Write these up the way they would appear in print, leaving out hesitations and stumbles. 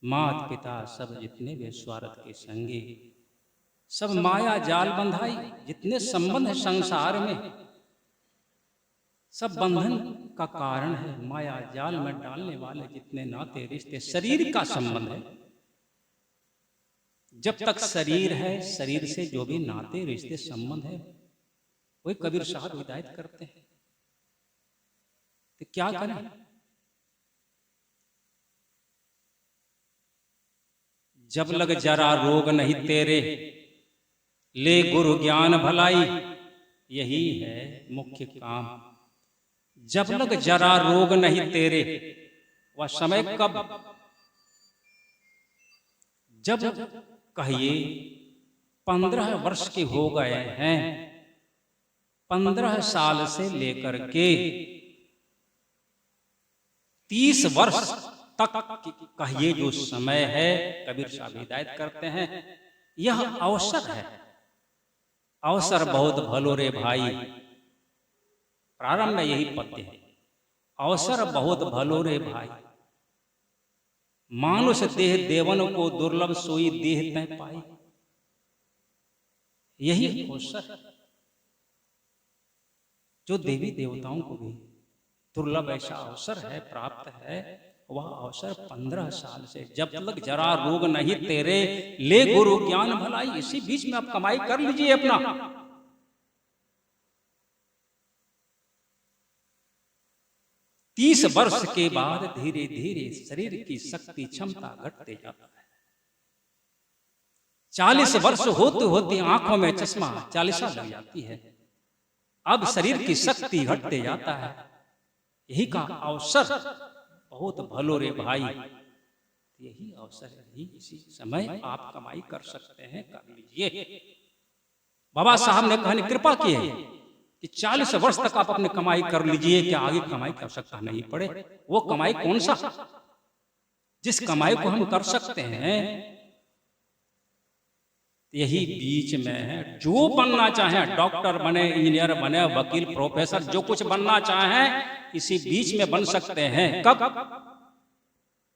मात पिता सब जितने वे स्वार्थ के संगी, सब माया जाल बंधाई। जितने संबंध है संसार में, सब बंधन का कारण है माया जाल में डालने वाले जितने नाते रिश्ते। शरीर का संबंध है, जब तक शरीर है, शरीर से जो भी नाते रिश्ते संबंध है, वही कबीर साहब हिदायत करते हैं। तो क्या करें? जब लग जरा रोग नहीं तेरे, ले गुरु ज्ञान भलाई। यही है मुख्य काम। जब लग जरा रोग नहीं तेरे, वह समय कब? जब कहिए 15 वर्ष के हो गए हैं, 15 साल से लेकर के 30 वर्ष तक कहिए जो समय है, कबीर साहब हिदायत करते हैं, यह अवसर है। अवसर बहुत भलो रे भाई। प्रारंभ में यही पद्य है, अवसर बहुत भलो रे भाई। मानुष देह देवन को दुर्लभ सोई देह तय पाई। यही अवसर जो देवी देवताओं को भी दुर्लभ ऐसा अवसर है, प्राप्त है। वह अवसर 15 साल से, जब तक जरा रोग नहीं तेरे, ले गुरु ज्ञान भलाई। इसी बीच में आप कमाई कर लीजिए अपना। तीस वर्ष के बाद धीरे धीरे शरीर की शक्ति क्षमता घटते जाता है। 40 वर्ष होते होते आंखों में चश्मा 40 लग जाती है। अब शरीर की शक्ति घटते जाता है। यही का अवसर बहुत भलो रे भाई। यही अवसर है, इसी समय आप कमाई कर सकते हैं, कर लीजिए। बाबा साहब ने कहने कृपा की है कि 40 वर्ष तक आप अपने कमाई कर लीजिए, क्या आगे कमाई कर सकता नहीं पड़े। वो कमाई कौन सा? जिस कमाई को हम कर सकते हैं, यही बीच में है। जो बनना चाहे, डॉक्टर बने, इंजीनियर बने, वकील, प्रोफेसर, जो कुछ बनना चाहे इसी बीच में बन सकते हैं। कब?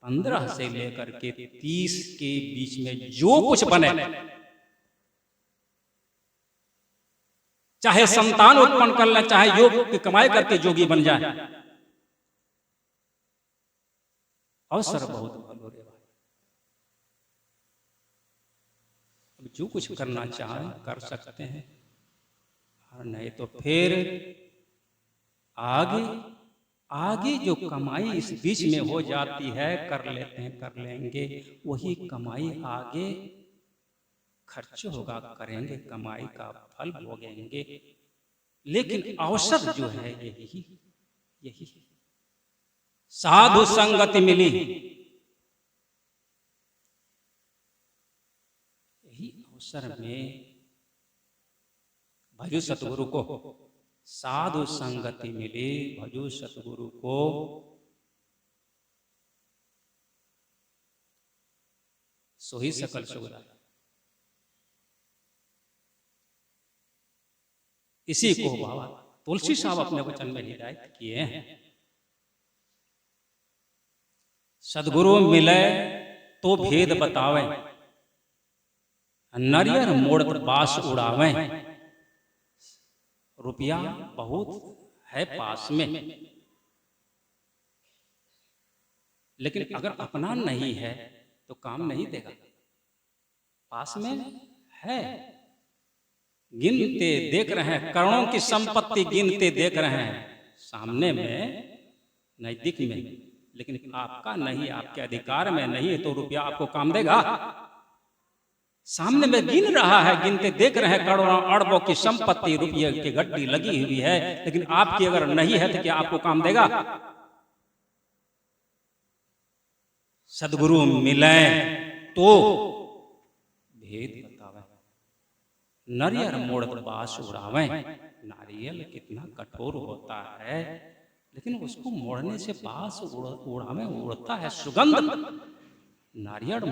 15 से लेकर के 30 के बीच में जो कुछ बने, चाहे संतान उत्पन्न कर ले, चाहे योग की कमाई करके जोगी बन जाए, अवसर बहुत भलो रे भाई। अब जो कुछ करना चाहे कर सकते हैं, और नहीं तो फिर आगे आगे जो कमाई इस बीच में हो जाती है, कर लेते हैं, कर लेंगे, वही कमाई आगे खर्च होगा, करेंगे, कमाई का फल भोगेंगे। लेकिन अवसर जो है यही यही साधु संगति मिली। यही अवसर में भजू सतगुरु को, साधु संगति मिली, भजू सतगुरु को। सोही सकल सुगरा। इसी को बाबा तुलसी साहब अपने वचन में हिदायत किए हैं। सदगुरु मिले तो भेद बतावे, नरियर मोड़ बास उड़ावे। रुपया बहुत है पास में, लेकिन अगर अपना नहीं है तो काम नहीं देगा। पास में है, गिनते देख रहे हैं, करोड़ों की संपत्ति गिनते देख रहे हैं सामने में, नजदीक में, लेकिन आपका नहीं, आपके अधिकार में नहीं है, तो रुपया आपको काम देगा? सामने में गिन रहा है, गिनते देख रहे हैं, करोड़ों अरबों की संपत्ति रुपये की गड्डी लगी हुई है, लेकिन आपकी अगर नहीं है तो क्या आपको काम देगा? सदगुरु मिले तो भेद बतावे, नरियर मोड़ बास उड़ावे। नारियल कितना कठोर होता है, लेकिन उसको मोड़ने से बास उड़ावे, उड़ता है सुगंध। नारियल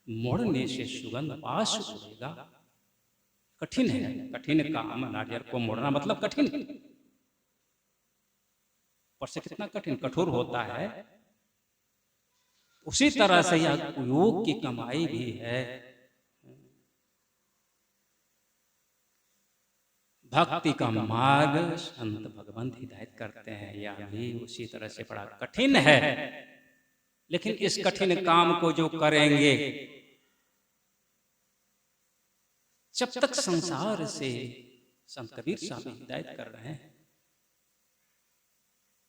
मोड़ने से सुगंध बास उड़ेगा। कठिन है, कठिन काम नारियल को मोड़ना, मतलब कठिन। पर से कितना कठिन, कठोर होता है। उसी तरह से यह योग की कमाई भी है। भक्ति का मार्ग संत भगवंत हिदायत करते हैं, यह भी उसी तरह से बड़ा कठिन है। लेकिन इस कठिन काम को जो करेंगे, जब तक संसार से, संत कबीर साहब हिदायत कर रहे हैं,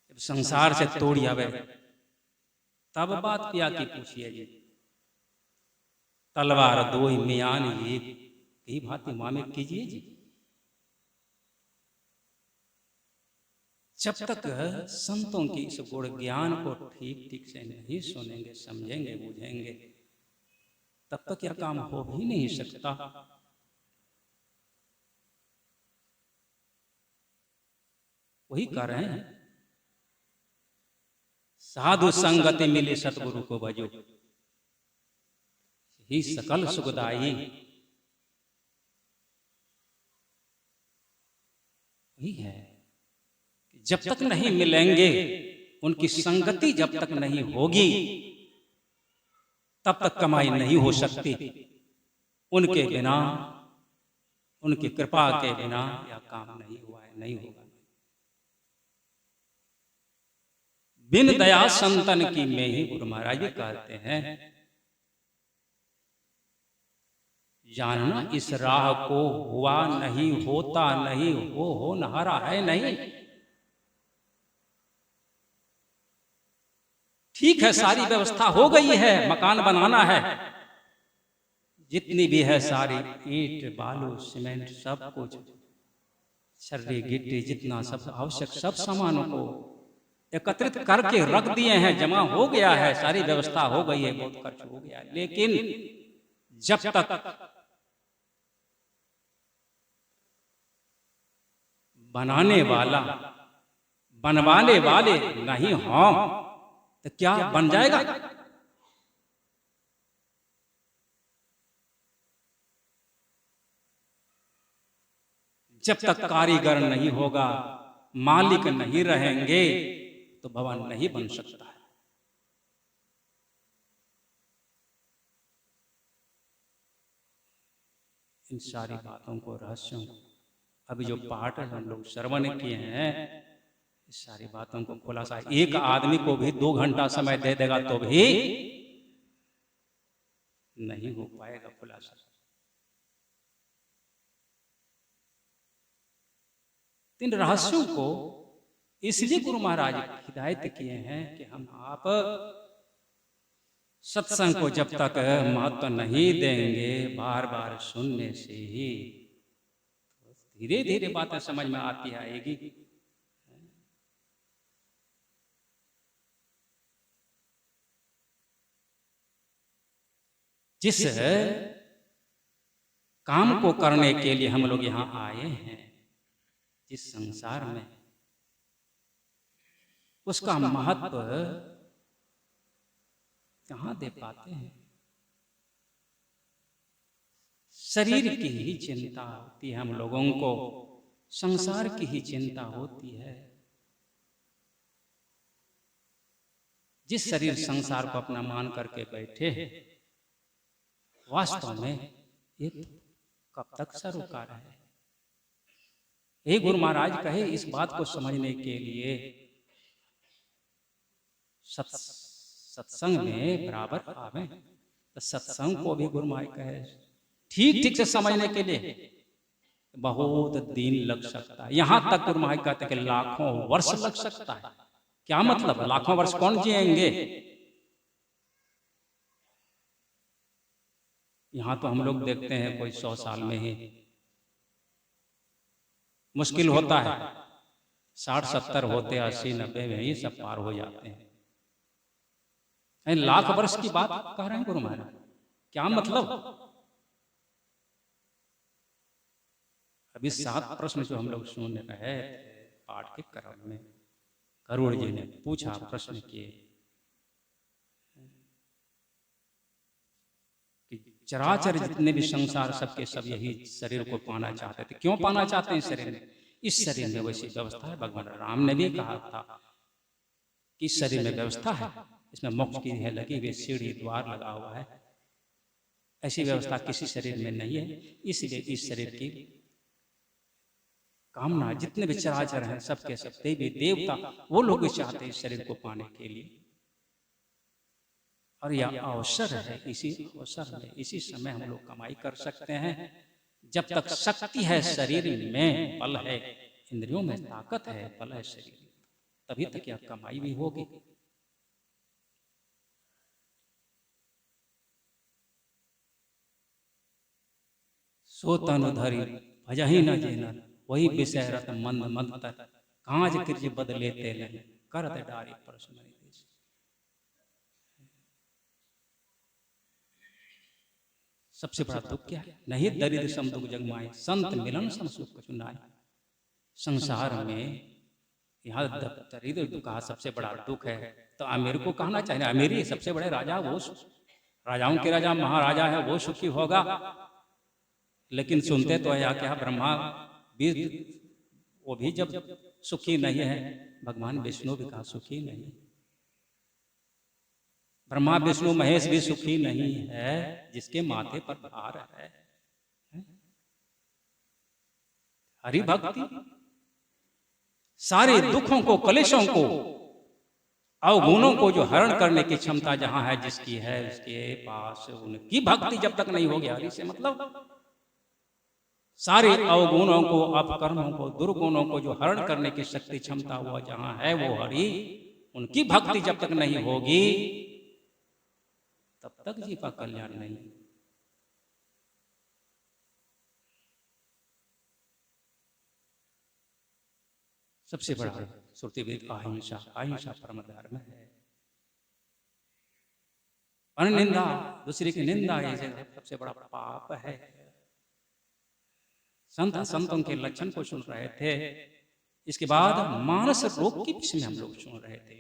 जब संसार से तोड़ी आवे तब बात पिया की पूछिए जी। तलवार दो मियान ये कई भांति मामे कीजिए जी। जब तक संतों की इस गुण ज्ञान को ठीक ठीक से नहीं सुनेंगे, समझेंगे, बूझेंगे, तब तक यह काम हो भी नहीं सकता। वही कर रहे हैं, साधु संगति मिली सतगुरु को भजो, ही सकल सुखदाई। वही है, जब तक नहीं मिलेंगे, उनकी संगति जब तक नहीं होगी, तब तक कमाई नहीं हो सकती। उनके बिना, उनकी कृपा के बिना यह काम नहीं हुआ है, नहीं होगा। बिन दया संतन की में ही गुरु महाराज भी कहते हैं, जानना इस राह को हुआ नहीं, होता नहीं, हो नहारा है नहीं। ठीक है, सारी व्यवस्था हो गई है, मकान बनाना है, जितनी भी है सारी ईंट बालू सीमेंट सब कुछ, छर्री गिट्टी जितना सब आवश्यक सब सामानों को एकत्रित करके रख दिए हैं, जमा हो गया है, सारी व्यवस्था हो गई है, बहुत खर्च हो गया है। लेकिन जब तक बनाने वाला, बनवाने वाले नहीं हों, तो क्या बन जाएगा? जब तक कारीगर नहीं होगा, मालिक नहीं रहेंगे, तो भवन नहीं बन सकता है। इन सारी बातों को, रहस्यों को, अभी जो पाठ हम लोग श्रवण किए हैं, इस सारी बातों को खुलासा एक आदमी को भी 2 घंटा समय दे देगा तो भी नहीं हो पाएगा खुलासा। इन रहस्यों को इसलिए गुरु महाराज हिदायत किए हैं कि हम आप सत्संग को जब तक महत्व नहीं देंगे, बार बार सुनने से ही धीरे धीरे बातें समझ में आती आएगी। जिस काम को करने के लिए हम लोग यहाँ आए हैं, जिस संसार में, उसका महत्व कहाँ दे पाते हैं। शरीर की ही चिंता होती है हम लोगों को, संसार की ही चिंता होती है। जिस शरीर संसार को अपना मान करके बैठे, वास्तव में ये कब तक सरोकार है। हे गुरु महाराज कहे, इस बात को समझने के लिए सत्संग में बराबर आवे, तो सत्संग को भी गुरु महाराज कहे ठीक ठीक से समझने के लिए बहुत दिन लग सकता है। यहां तक गुरु महाराज कहते हैं कि लाखों वर्ष लग सकता है। क्या मतलब? लाखों वर्ष कौन जिएंगे? यहां तो हम लोग देखते हैं कोई 100 साल में ही मुश्किल होता है, 60-70 होते, 80-90 में ही सब पार हो जाते हैं। लाख वर्ष की बात कह रहे हैं गुरु महाराज, क्या मतलब? अभी 7 प्रश्न जो हम लोग सुन रहे पाठ के क्रम में, गरुड़ जी ने पूछा, प्रश्न किए कि चराचर जितने भी संसार सबके सब यही शरीर को पाना चाहते थे। क्यों पाना चाहते हैं इस शरीर में? इस शरीर में वैसी व्यवस्था है। भगवान राम ने भी कहा था कि इस शरीर में व्यवस्था है, इसमें मोक्ष की है लगी हुई सीढ़ी द्वार लगा हुआ है। ऐसी व्यवस्था किसी शरीर में नहीं है। इसलिए इस शरीर की कामना जितने भी चराचर हैं सबके सब देवी देवता वो लोग चाहते हैं इस शरीर को पाने के लिए। और यह अवसर है, इसी अवसर में इसी समय हम लोग कमाई कर सकते हैं। जब तक शक्ति है शरीर में, बल है, इंद्रियों में ताकत है, बल है शरीर, तभी तक यह कमाई भी होगी। सो तनु धरी भजहि न जेना, वही विषय रत मंद मंद तर, कांज कृज बदले ते नहीं, करत डारी प्रश्न देश। सबसे बड़ा दुख क्या है? नहीं दरिद्र सम दुख जग माए, संत मिलन सम सुख कछु नाय। संसार में यहाँ दरिद्र दुख का सबसे बड़ा दुख है। तो अमीर को कहना चाहिए अमीर ही सबसे बड़े राजा, वो राजाओं के राजा महाराजा है, वो सुखी होगा। लेकिन सुनते तो है क्या ब्रह्मा भी, वो भी जब सुखी नहीं है, भगवान विष्णु भी कहा सुखी नहीं, ब्रह्मा विष्णु महेश भी सुखी नहीं है, जिसके माथे पर भार है। हरि भक्ति सारे दुखों को, कलेशों को, अवगुणों को जो हरण करने की क्षमता जहां है जिसकी है, उसके पास उनकी भक्ति जब तक नहीं होगी, हरि से मतलब सारे अवगुणों को, अपकर्मों को, दुर्गुणों को जो हरण करने की शक्ति क्षमता हुआ जहां है वो हरि, उनकी भक्ति जब तक नहीं होगी तब तक जी का कल्याण नहीं। सबसे बड़ा श्रुतिवेद अहिंसा, अहिंसा परम धर्म है। अनिंदा, दूसरे की निंदा, ये सबसे बड़ा पाप है। संतों के लक्षण को सुन रहे थे, इसके बाद मानस रोग के विषय में हम लोग सुन रहे थे।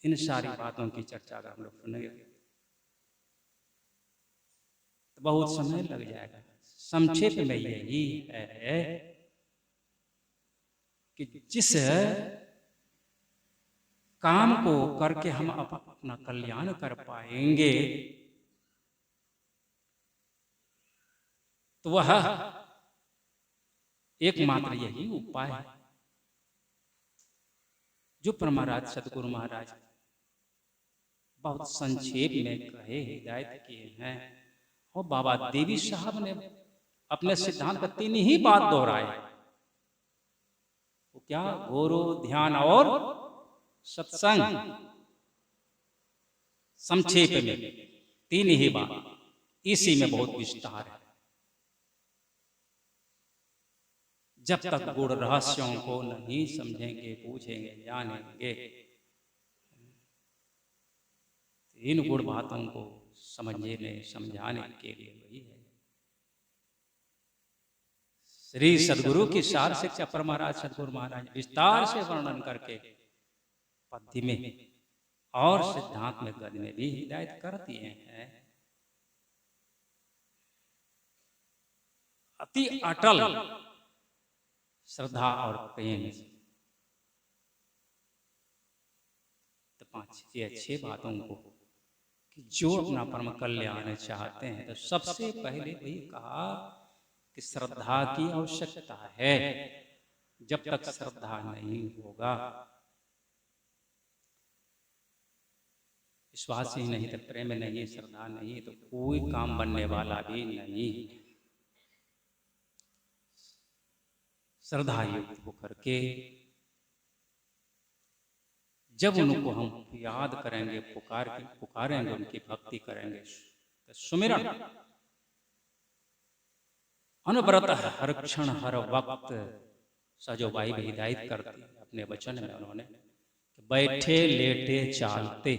इन सारी बातों की चर्चा अगर हम लोग सुनेंगे तो बहुत समय लग जाएगा। संक्षेप में यही है कि जिस काम को करके हम अपना कल्याण कर पाएंगे तो वह एकमात्र यही उपाय है जो परमाराज सतगुरु महाराज बहुत संक्षेप में कहे, हिदायत किए हैं। और बाबा देवी साहब ने अपने सिद्धांत पर 3 ही बात दोहराए। वो क्या? गुरु, ध्यान और सत्संग। संक्षेप में 3 ही बात, इसी में बहुत विस्तार है। जब तक गुण रहस्यों को नहीं समझेंगे, पूछेंगे, जानेंगे, इन गुण बातों को समझने समझाने के लिए वही है। श्री सदगुरु की सार शिक्षा परमाराज सदगुरु महाराज विस्तार से वर्णन करके पद्य में और सिद्धांत में गद्य में भी हिदायत कर दिए हैं। अति अटल श्रद्धा और प्रेम से तो 5-6 बातों को कि जो अपना परम कल्याण चाहते हैं तो सबसे पहले वही कहा कि श्रद्धा की आवश्यकता है। जब तक श्रद्धा नहीं होगा, विश्वास ही नहीं तो प्रेम नहीं, श्रद्धा नहीं तो कोई काम बनने वाला भी नहीं। श्रद्धा युक्त होकर के जब उनको हम याद करेंगे, पुकारेंगे, उनकी भक्ति करेंगे, तो सुमिरन अनवरत हर क्षण हर वक्त सजोबाई भी हिदायत करती अपने वचन में उन्होंने कि बैठे लेटे चालते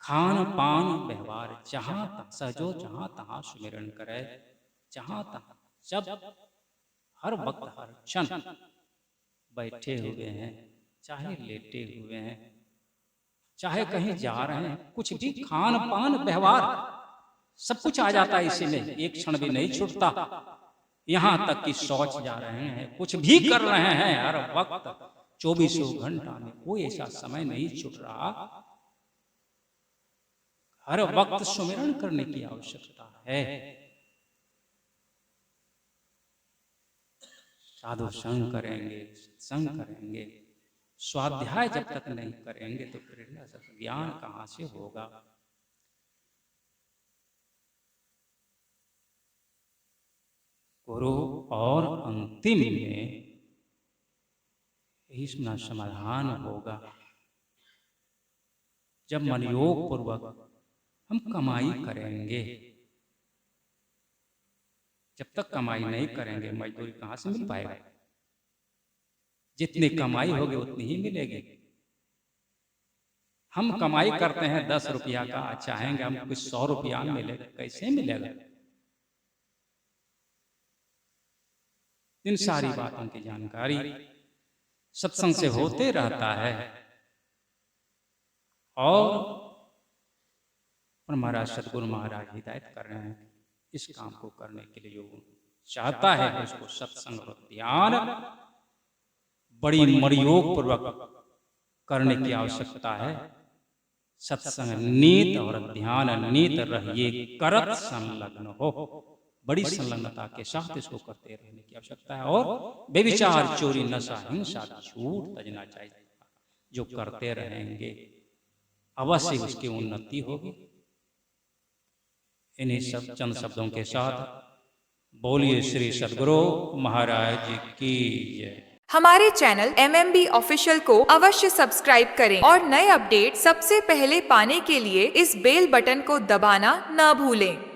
खान पान व्यवहार जहां सजो जहां तहां सुमिरन करे, जहां तहां जब हर वक्त हर क्षण बैठे हुए हैं, चाहे लेटे हुए हैं, चाहे कहीं जा रहे हैं, कुछ भी खान पान व्यवहार सब कुछ आ जाता है इसी में, एक क्षण भी नहीं छूटता। यहां तक कि शौच जा रहे हैं, कुछ भी कर रहे हैं, हर वक्त 24 घंटा में कोई ऐसा समय नहीं छूट रहा, हर वक्त सुमिरन करने की आवश्यकता है। साधु संग करेंगे, सत्संग करेंगे, स्वाध्याय जब तक नहीं करेंगे तो प्रेरणा से ज्ञान कहां से होगा। गुरु और अंतिम में इसमें समाधान होगा जब मनयोग पूर्वक हम कमाई करेंगे। जब तक कमाई नहीं करेंगे मजदूरी कहां से मिल पाएगा। जितनी कमाई होगी उतनी ही मिलेगी। हम कमाई करते हैं 10 रुपया का, चाहेंगे हम कुछ 100 रुपया मिलेगा, कैसे मिलेगा। इन सारी बातों की जानकारी सत्संग से होते रहता है। और महाराज सदगुरु महाराज हिदायत कर रहे हैं, इस काम को करने के लिए जो चाहता है उसको सत्संग और ध्यान बड़ी मनयोग पूर्वक करने की आवश्यकता है। सत्संग नीत और ध्यान नीत रहिए, करत संलग्न हो, बड़ी संलग्नता के साथ इसको करते रहने की आवश्यकता है। और बेविचार, चोरी, नशा, हिंसा, झूठ तजना चाहिए। जो करते रहेंगे अवश्य उसकी उन्नति होगी। इन्हीं सब चंद शब्दों के साथ बोलिए श्री सदगुरु महाराज की जय। हमारे चैनल MMB ऑफिशियल को अवश्य सब्सक्राइब करें और नए अपडेट सबसे पहले पाने के लिए इस बेल बटन को दबाना न भूलें।